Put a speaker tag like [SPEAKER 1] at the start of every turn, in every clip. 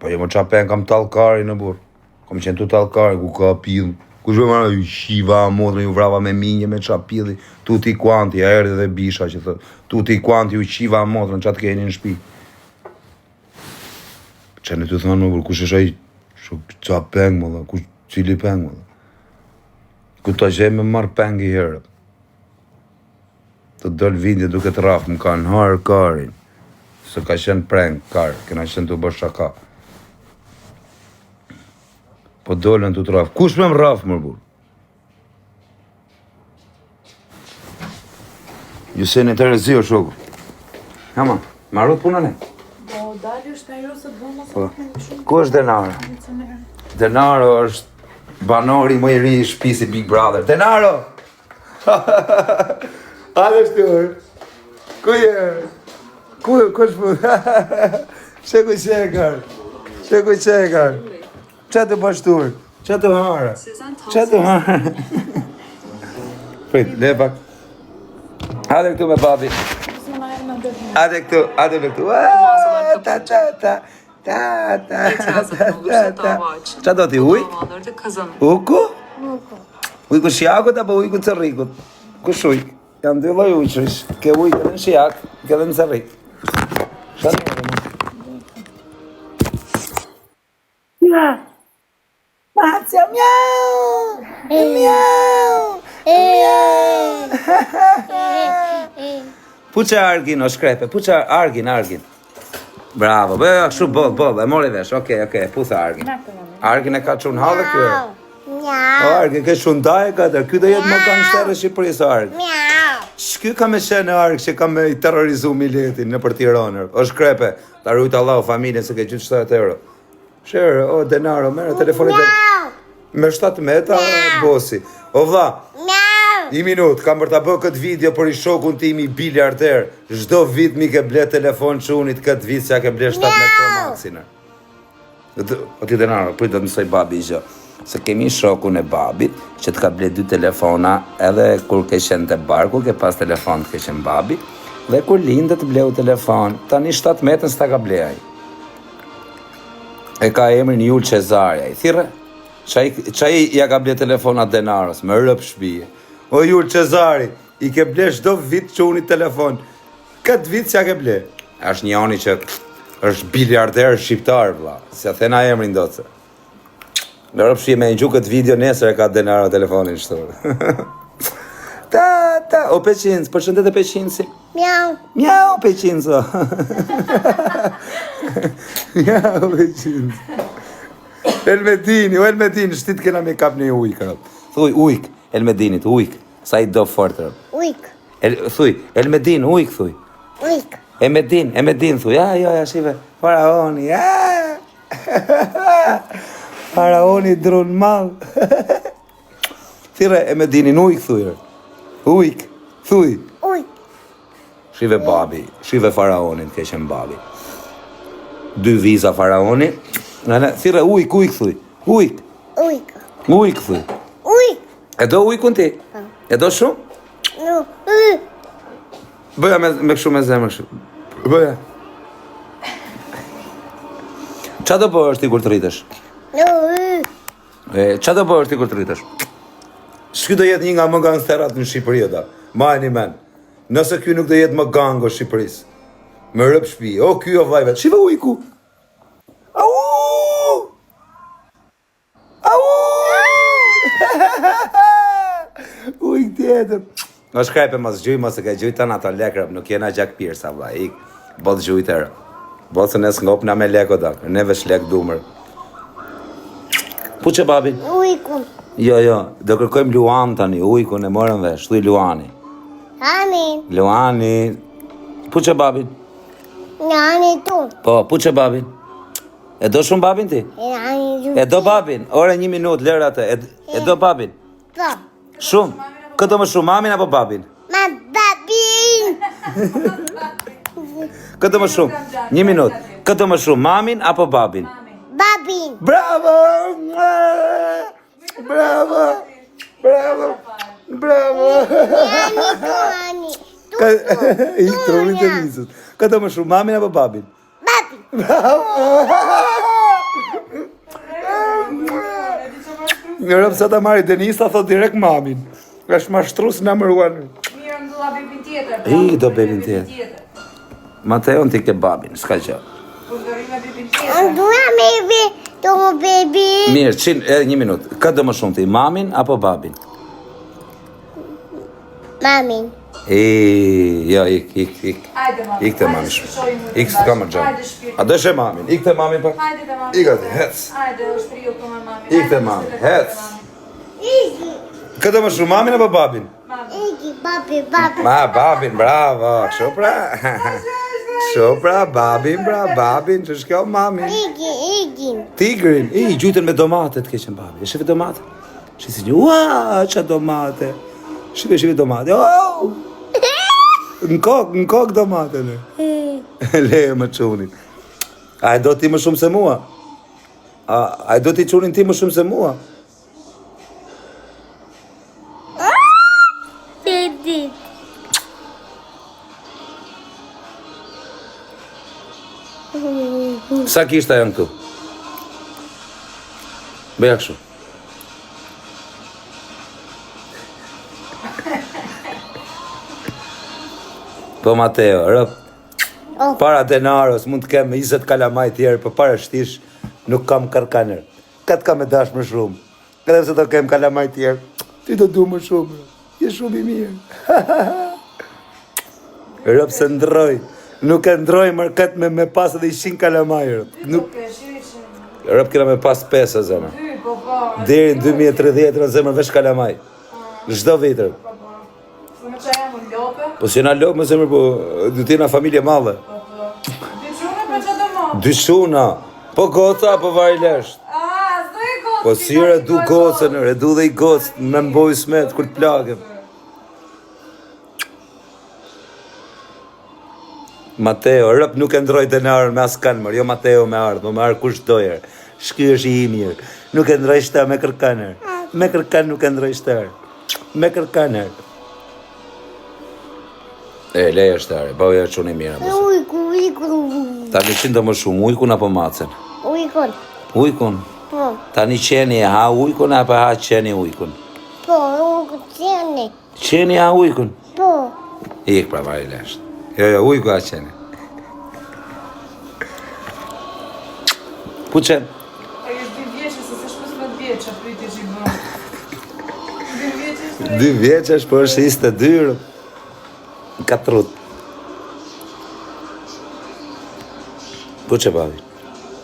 [SPEAKER 1] Po jo më qapen kam talkari në burë. Kam qenë tu talkari ku ka pidhë. Ku shme marrë ju shiva, modrë, ju vrava me minje, me qa pidhi. Tuti kuanti, a erdi dhe bisha që thë. Tuti kuanti, ju shiva, modrë, në qatë keni në shpi. Që në të thonë më burë, kush është ai qa peng më dhe, kush cili peng më dhe. Ku ta gjem me marrë peng i herët. Të dollë vindje duke të rafë, më kanë harë karin. Se ka qenë preng, karë, kena qenë të bërë shaka. Po dollën të rafë. Kush me më rafë më burë? Ju se në të rezi o shokë. Hama, marrë punën e?
[SPEAKER 2] Po, dalë është ajo se të bëmë ose të me shumë.
[SPEAKER 1] Ku është Denaro? Denaro është banori më i ri i shpisi Big Brother. Denaro! Ale shtuar. Ku je? Ku është punë? Që ku qekar? Që ku qekar? Që të bashtur? Që të harë? Që të harë? Prit, le pak. Hade këtu me babi. Hade këtu, hade këtu. Ta, ta, ta. Ta, ta, ta. Qa do t'i ujk? Uku? Ujku shjakut apo ujku cërrikut? Kush ujk? Janë dy lloj ujqësh. Ke ujk edhe në shjak, ke edhe në cërrik. Ja. Macja, miau! Miau! Miau! Puqe argin o shkrepe, puqe argin. Bravo, bë, shu boll, e mori vesh, okej, putha argin. Argin e ka qunë halë kjo. O argin, ke shumë daje këtër, kjo do jetë më kanë shterë Shqipërisë argin. Shky ka me shenë argin që ka me i terrorizu miletin në për Tiranër. O shkrepe, ta rujtë Allah o familjen se ke gjithë 7 euro. Shere, o Denaro, mere telefonit e... Me 7 meta, bosi. O vla, i minut, kam për ta bë këtë video për i shokun tim i biliarder. Zdo vit mi ke ble telefon që unit këtë vit që ja ke ble 7 metë pro maxinë. O ti Denaro, për të mësoj babi i gjë. Se kemi shokun e babit që të ka ble 2 telefona edhe kur ke qenë të barku, ke pas telefon të ke qenë babi. Dhe kur lindët bleu telefon, tani 7 metën s'ta ka blejaj. E ka emrin Jul Cezarja, i thire? Qaj ja ka ble telefonat Denaros, me rëp shpije. O Jul Cezari, i ke ble shdo vit që unë i telefon. Këtë vit që ja ke ble. Është një ani që është biliarder shqiptar, vla. Se a thena emrin do të se. Me rëp shpije me një gju këtë video nesër e ka Denaro telefonin shtorë. Ta, o Peqinës, përshëndet e Peqinësi. Miau, Peqinëso. Miau, Peqinës. Elmedini, shtit kena me kap një ujkë. Thuj, ujk, Elmedinit, ujk. Sa i do fortë.
[SPEAKER 3] Ujk.
[SPEAKER 1] Thuj, Elmedin, ujk, thuj.
[SPEAKER 3] Ujk.
[SPEAKER 1] Emedin, thuj. Ja, shive. Faraoni, Faraoni drun mal. Thire, Emedinin, ujk, thuj. Ujk, thuj.
[SPEAKER 3] Ujk.
[SPEAKER 1] Shive babi, shive Faraonin, keshen babi. 2 viza Faraoni. Thire ujk, thuj. Ujk.
[SPEAKER 3] Ujk.
[SPEAKER 1] Ujk, thuj.
[SPEAKER 3] Ujk.
[SPEAKER 1] E do ujkun ti? E do shumë?
[SPEAKER 3] No.
[SPEAKER 1] Bëja me këshu me zemër shumë. Bëja. Qa do bërë është ti kur të rritësh?
[SPEAKER 3] No.
[SPEAKER 1] Qa do bërë është ti kur të rritësh? Shky do jetë një nga më gangsterat në Shqipëri, da. Majni men. Nëse ky nuk do jetë më gango Shqipërisë. Me rëp shpi. O, ky o vajvet. Shive ujku. Au! Au! Ujk tjetër. Në shkajpe mas gjuj, mas e ka gjujtan ato lekrap. Nuk jena gjak pirsa, vla. Ik. Bot gjujtër. Bot se nes ngop na me leko da. Neve shlek dumër. Puqe babin?
[SPEAKER 3] Ujku.
[SPEAKER 1] Jo, do kërkojmë Luan tani, ujkun e morën vesh, thuj Luani. Luani. Puqe babin?
[SPEAKER 3] Nani tu.
[SPEAKER 1] Po, puqe babin? E do shumë babin ti? E do babin? Ore 1 minut, lërë atë. E do babin?
[SPEAKER 3] Po.
[SPEAKER 1] Shumë? Këtë më shumë, mamin apo babin?
[SPEAKER 3] Babin.
[SPEAKER 1] Këtë më shumë, 1 minut. Këtë më shumë, mamin apo babin?
[SPEAKER 3] Babin.
[SPEAKER 1] Bravo! Bravo!
[SPEAKER 3] Nani.
[SPEAKER 1] I troni të nisës. Këtë më shumë, mamin apo babin?
[SPEAKER 3] Babin.
[SPEAKER 1] Bravo! Në rëpë sa ta marri Denisa, thot direkt mamin. Është mashtrus number 1.
[SPEAKER 2] Mirë, më dua bebin tjetër.
[SPEAKER 1] I, do bebin tjetër. Mateo në ti ke babin, s'ka që.
[SPEAKER 2] Po do rime bebin tjetër.
[SPEAKER 3] Dua baby, do baby.
[SPEAKER 1] Mirë, edhe 1 minutë. Ka do më shumë ti, mamin apo babin?
[SPEAKER 3] Mamin.
[SPEAKER 1] Jo, ik.
[SPEAKER 2] Hajde, mami.
[SPEAKER 1] Ik të mamin shumë. Ik s'ka më gjanë. A do shë mamin, ik të mamin pa?
[SPEAKER 2] Hajde të mami.
[SPEAKER 1] Ik ati, hec.
[SPEAKER 2] Hajde, është riu të me mami.
[SPEAKER 1] Ik të mamin, hec.
[SPEAKER 3] Igi.
[SPEAKER 1] Ka do më shumë mamin apo babin?
[SPEAKER 3] Igi, babi, babi.
[SPEAKER 1] Ma, babin, bravo. Shopra, babin, që shkjo mamin.
[SPEAKER 3] Igi.
[SPEAKER 1] Tigrin, gjujtën me domatet keqen babi. E shive domate? Shi si një, ua, qa domate. Shive domate, oh! Në kokë domate në. Leje më qunin. A e do ti më shumë se mua? A e do ti qunin ti më shumë se mua?
[SPEAKER 3] Baby.
[SPEAKER 1] Sa kishta janë këtu? Beja kështu. Po Mateo, rëp. Para denarës mund të kem 20 kalamaj tjerë, për para shtish nuk kam kërkaner. Këtë kam e dash më shumë. Edhe pse do kem kalamaj tjerë, ti do du më shumë. Je shumë i mirë. Rëp se ndroj. Nuk e ndroj mërë këtë me pas edhe 100 kalamaj, rëp. Rëp kena me pas 5 e zemë. Deri në 2030 në zemër vesh kalamaj. Në shdo vitër. Po si jena lopë, më zemër, po du t'jena familje madhe. Dyshuna, po goca, po vari lesht. Po si redu gocën, redu dhe i gocë, me mboj smet, kur t'plagëm. Mateo, rëp nuk e ndroj denarën me askan mërë, jo Mateo me ardhë, me ardhë kush dojer. Shky është i mirë, nuk e ndroj shta me kërkaner. Me kërkan nuk e ndroj shtar. Me kërkaner. Leja shtare, bëja që unë i mirë.
[SPEAKER 3] Ujkun.
[SPEAKER 1] Ta një qindë më shumë, ujkun apo macen?
[SPEAKER 3] Ujkun.
[SPEAKER 1] Ujkun?
[SPEAKER 3] Po.
[SPEAKER 1] Ta një qeni e ha ujkun apo ha qeni ujkun?
[SPEAKER 3] Po, ujkun.
[SPEAKER 1] Qeni ha ujkun?
[SPEAKER 3] Po.
[SPEAKER 1] Ik pra vari lesht. Jo, ujku ha qeni. Puqen?
[SPEAKER 2] E është 2 vjeqë, se se shpës me 2 vjeqë, priti që i bërë. 2 vjeqë është
[SPEAKER 1] 2 vjeqesh, po është ishte 2. Katrut. Puqe, babi.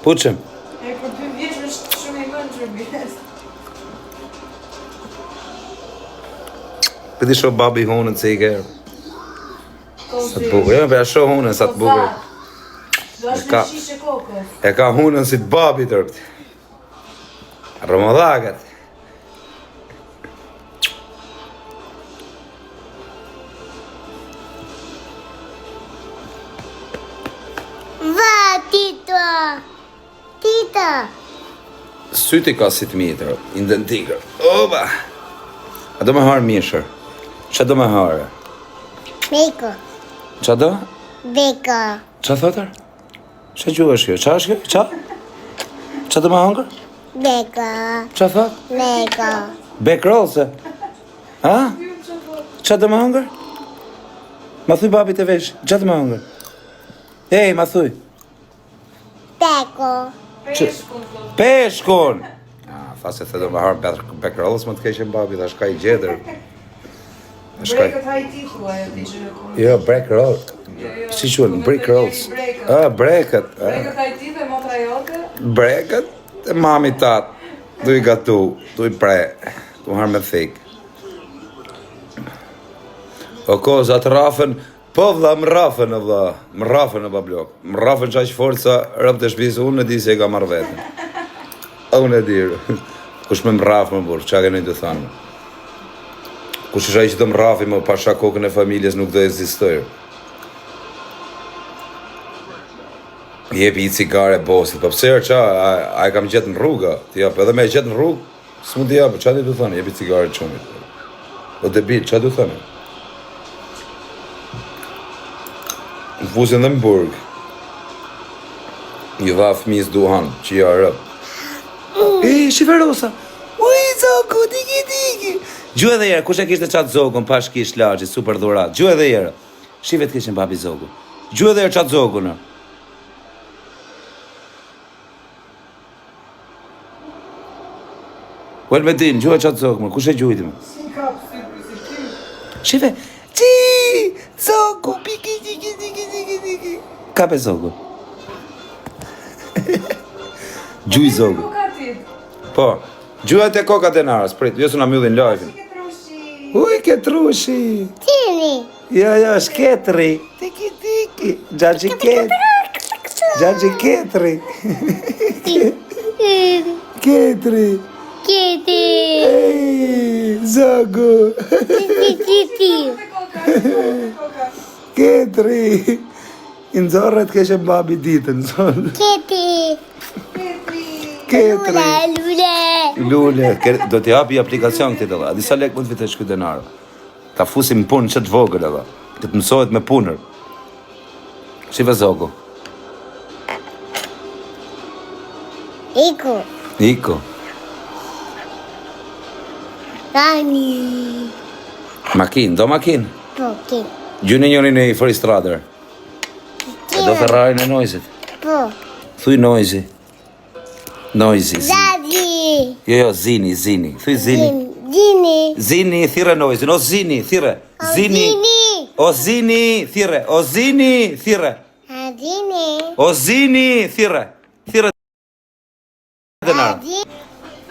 [SPEAKER 1] Puqem.
[SPEAKER 2] E për 2 vjeqë është shumë i mënë që bjes.
[SPEAKER 1] Këti shoh babi hunën se i kërë. Sa të bukur. Ja shoh hunën sa të bukur.
[SPEAKER 2] Do është në shishe kokës.
[SPEAKER 1] E ka hunën si të babi tërpti. Romodhagat.
[SPEAKER 3] Tita.
[SPEAKER 1] Syti ka si të mitër, indën tigër. Oba! A do me harë mishër? Qa do me harë?
[SPEAKER 3] Beko.
[SPEAKER 1] Qa do?
[SPEAKER 3] Beko.
[SPEAKER 1] Qa thotër? Qa gjuhë është kjo? Qa është kjo? Qa? Qa do me hangër?
[SPEAKER 3] Beko.
[SPEAKER 1] Qa thot?
[SPEAKER 3] Beko.
[SPEAKER 1] Bek rollse? Ha? Qa do me hangër? Ma thuj babi të vesh, qa do me hangër? Ej, ma thuj.
[SPEAKER 3] Beko.
[SPEAKER 1] Peshkun! Tha se the do me harë bek rollse, më të keshën babi, dhe shka i gjedër.
[SPEAKER 2] Brekët hajti thua e ti që në
[SPEAKER 1] Jo, break roll. Si quen, brick rolls. Brekët.
[SPEAKER 2] Brekët hajti dhe motra jote?
[SPEAKER 1] Brekët, e mami tatë. Du i gatu, du i pre, du harë me thik. O koza të rafën, po vla më rafën o vla, më rafën o bablok. Më rafën qaq forca, rëp të shpisë, unë e di se e ka marrë vetën. Unë e dirë. Kush me më rafë më burë, qa keni të thanë. Kush është ai që të më rafi më pasha kokën e familjes nuk do ekzistojë. Jepi i cigare bosit, po pse qa, a e kam gjetë në rruga, ti jap, edhe me e gjetë në rrugë, s'mu t'i japë, qa ti du thënë, jepi cigare qumit. O debil, qa du thënë? Në fusin dhe më burg. Një dha fëmis duhan, që ja rëp. Shive Rosa, Ui, zogu, diki. Gjuhë edhe herë, kush e kishte qatë zogun, pash kish laxhi, super dhurat. Gjuhë edhe herë. Shive të kishin babi zogu. Gjuhë edhe herë qatë zogun. Well me din, gjuhë qatë zogun, kush e gjuhiti me?
[SPEAKER 2] Si kap, si ty.
[SPEAKER 1] Shive, zogu, diki. Kape zogu. Gjuhë zogu.
[SPEAKER 2] Kokatit.
[SPEAKER 1] Po, gjuhët e koka denarës, prit, jo s'na myllin live-in.
[SPEAKER 2] Ke trushi.
[SPEAKER 1] Uj, ke trushi.
[SPEAKER 3] Tini.
[SPEAKER 1] Jo, shketri. Tiki. Gjaxhi ketri. Ketri.
[SPEAKER 3] Kitty.
[SPEAKER 1] Ej, zogu.
[SPEAKER 3] Kitty.
[SPEAKER 2] Koka.
[SPEAKER 1] Ketri. I nxorret keshe babi ditën, zonë.
[SPEAKER 3] Kitty.
[SPEAKER 1] Ketri.
[SPEAKER 3] Lule.
[SPEAKER 1] Do t'i hapi aplikacion këtë edhe. A disa lek mund të vitesh këtë denarë. Ta fusim punë që të vogël edhe. Të të mësohet me punër. Shive zogu. Iko.
[SPEAKER 3] Rani.
[SPEAKER 1] Makin, do makin.
[SPEAKER 3] Po.
[SPEAKER 1] Gjune njëri në i Foristrader. E do Ferrarin e Noizit.
[SPEAKER 3] Po.
[SPEAKER 1] Thuj Noizi. Noizi.
[SPEAKER 3] Daddy.
[SPEAKER 1] Jo, zini. Thuj zini.
[SPEAKER 3] Dini.
[SPEAKER 1] Zini, thire Noizin. O zini, thire. Zini. O zini, thire. O zini, thire.
[SPEAKER 3] Adini.
[SPEAKER 1] O zini, thire. Thire denar.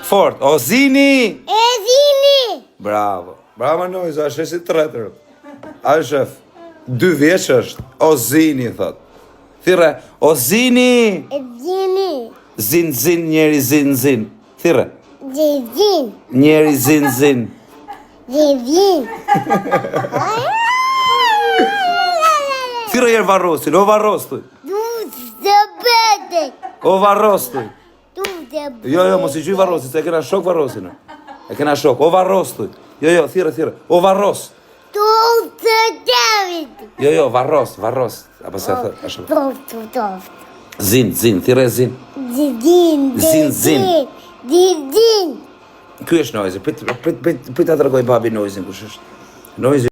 [SPEAKER 1] Fort. O zini.
[SPEAKER 3] Edini.
[SPEAKER 1] Bravo. Bravo Noiz, është si tretër. A shef. 2 vjeç është. O zini, thot. Thire. O zini.
[SPEAKER 3] Edini.
[SPEAKER 1] Zin, njeri zin. Thire.
[SPEAKER 3] Zin.
[SPEAKER 1] Njeri zin.
[SPEAKER 3] Zin.
[SPEAKER 1] Thire jer varrosin. O varros, thuj. O varros, thuj. Jo, mos i gjuj varrosin, se e kena shok varrosin. E kena shok. O varros, thuj. Jo, thire. O varros. Jo, varros. Apo se thë, ashtu. Zin, thire zin. Zin. Ky është Noizi. Prit ta tregoj babi Noizin kush është. Noizi